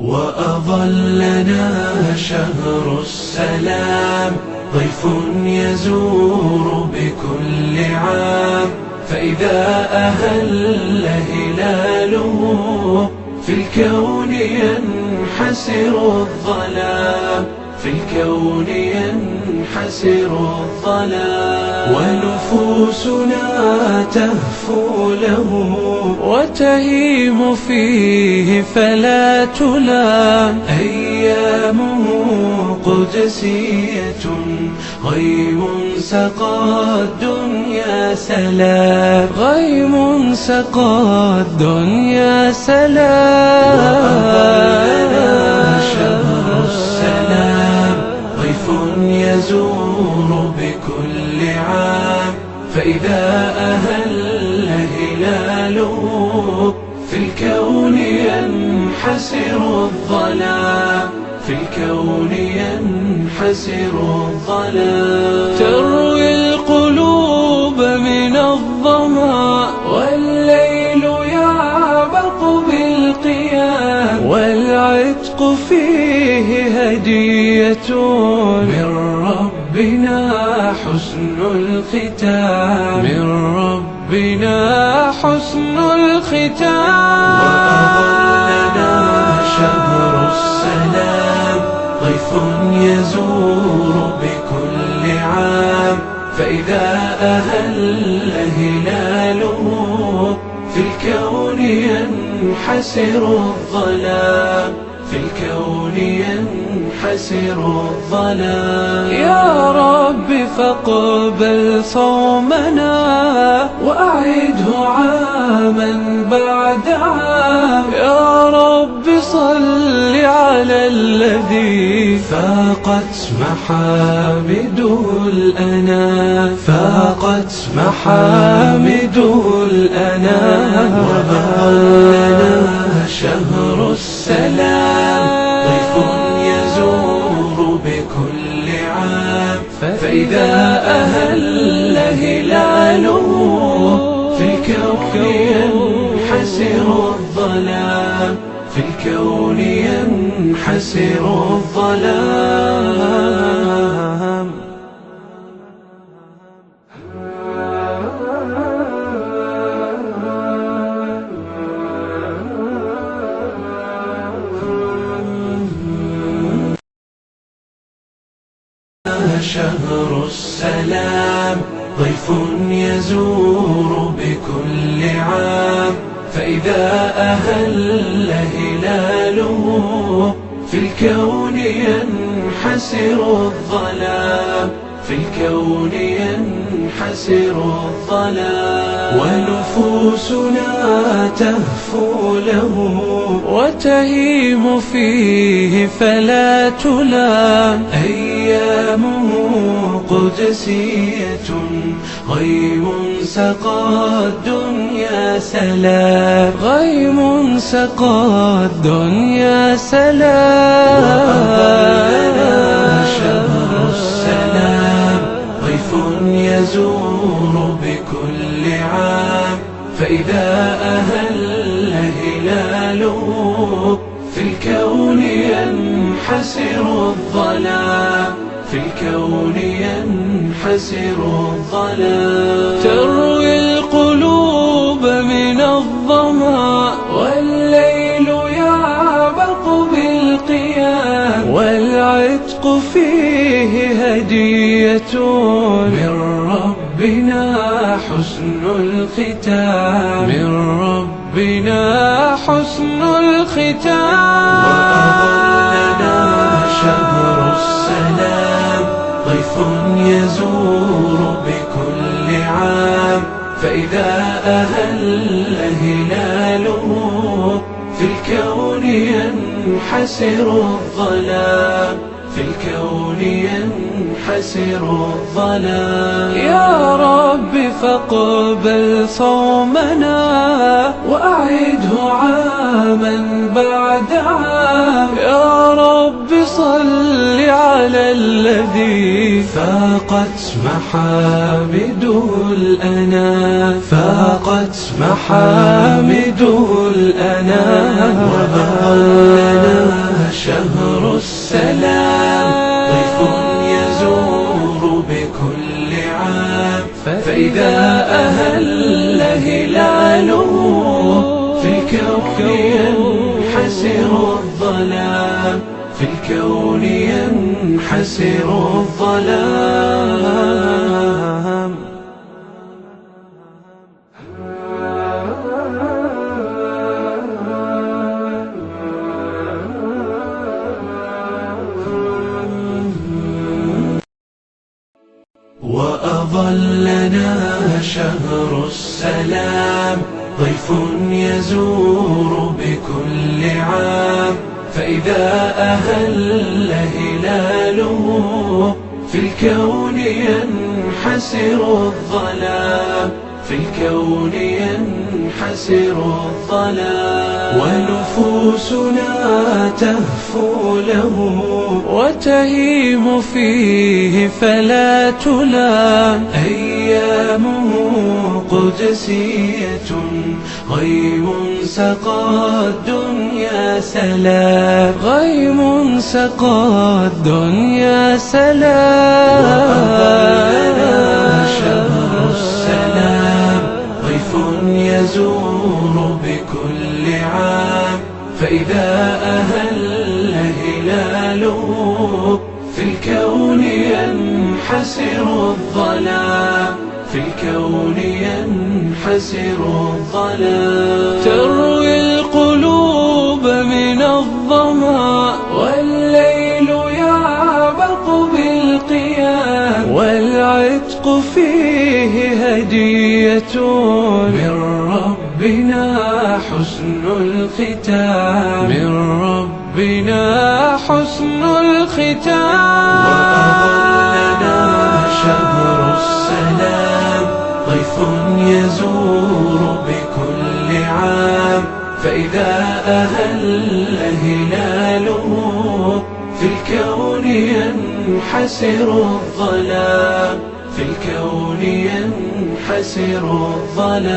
وأظلنا شهر السلام، ضيف يزور بكل عام، فإذا أهل هلاله في الكون ينحسر الظلام، في الكون ينحسر الظلام، ونفوسنا تهفو له وتهيم فيه فلا تلام. أيامه قدسية غيم سقى الدنيا سلام، غيم سقى الدنيا سلام. شهر السلام ضيف يزور بكل عام، فإذا أهل هلاله في الكون ينحسر الظلام، في الكون ينحسر الظلام. تروي القلوب من الظمأ والليل يعبق بالقيام، والعتق فيه هدية من ربنا حسن الختام، من ربنا حسن الختام. وأظلنا شهر السلام، ضيف يزور بكل عام، فإذا أهل هلاله في الكون ينحسر الظلام، في الكون ينحسر الظلام. يا رب فاقبل صومنا وأعده عاما بعد عام، يا رب صل على الذي فاقت محامده الأنام، فاقت محامده الأنام. وأظلنا شهر السلام، ضيف يزور بكل عام، فإذا أهل هلاله في الكون ينحسر الظلام، في الكون ينحسر الظلام. شهر السلام ضيف يزور بكل عام، فإذا أهل هلاله في الكون ينحسر الظلام، في الكون ينحسر الظلام. ونفوسنا تهفو له وتهيم فيه فلا تلام. أيامه قدسية غيم سقى الدنيا سلام، غيم سقى الدنيا سلام. وأظلنا شهر السلام، ضيف يزور بكل عام، فإذا أهل هلاله في الكون ينحسر الظلام، في الكون ينحسر الظلام. تروي القلوب من الظمأ والليل يعبق بالقيام، والعتق فيه هدية من ربنا حسن الختام، من ربنا حسن الختام. وأظلنا شهر السلام، ضيف يزور بكل عام، فإذا أهل هلاله في الكون ينحسر الظلام، في الكون ينحسر الظلام. يا رب فاقبل صومنا وأعده عاما بعد عام، يا رب صل على الذي فاقت محامده الأنام، فاقت محامده الأنام. وأظلنا فإذا أهل هلاله في الكون ينحسر الظلام، في الكون ينحسر الظلام. وأظلنا شهر السلام، ضيف يزور بكل عام، فإذا أهل هلاله في الكون ينحسر الظلام، في الكون ينحسر الظلام. ونفوسنا تهفو له وتهيم فيه فلا تلام، أيامه قدسية غيم سقى الدنيا سلام، غيم سقى الدنيا سلام. وأظلنا شهر السلام، ضيف يزور بكل عام، فإذا أهل هلاله في الكون ينحسر الظلام، في الكون ينحسر الظلام. تروي القلوب من الظما والليل يعبق بالقيام، والعتق فيه هدية من ربنا حسن الختام، من ربنا حسن الختام. وأظلنا شهر السلام، ضيف يزور بكل عام، فإذا أهل هلاله في الكون ينحسر الظلام، في الكون ينحسر الظلام.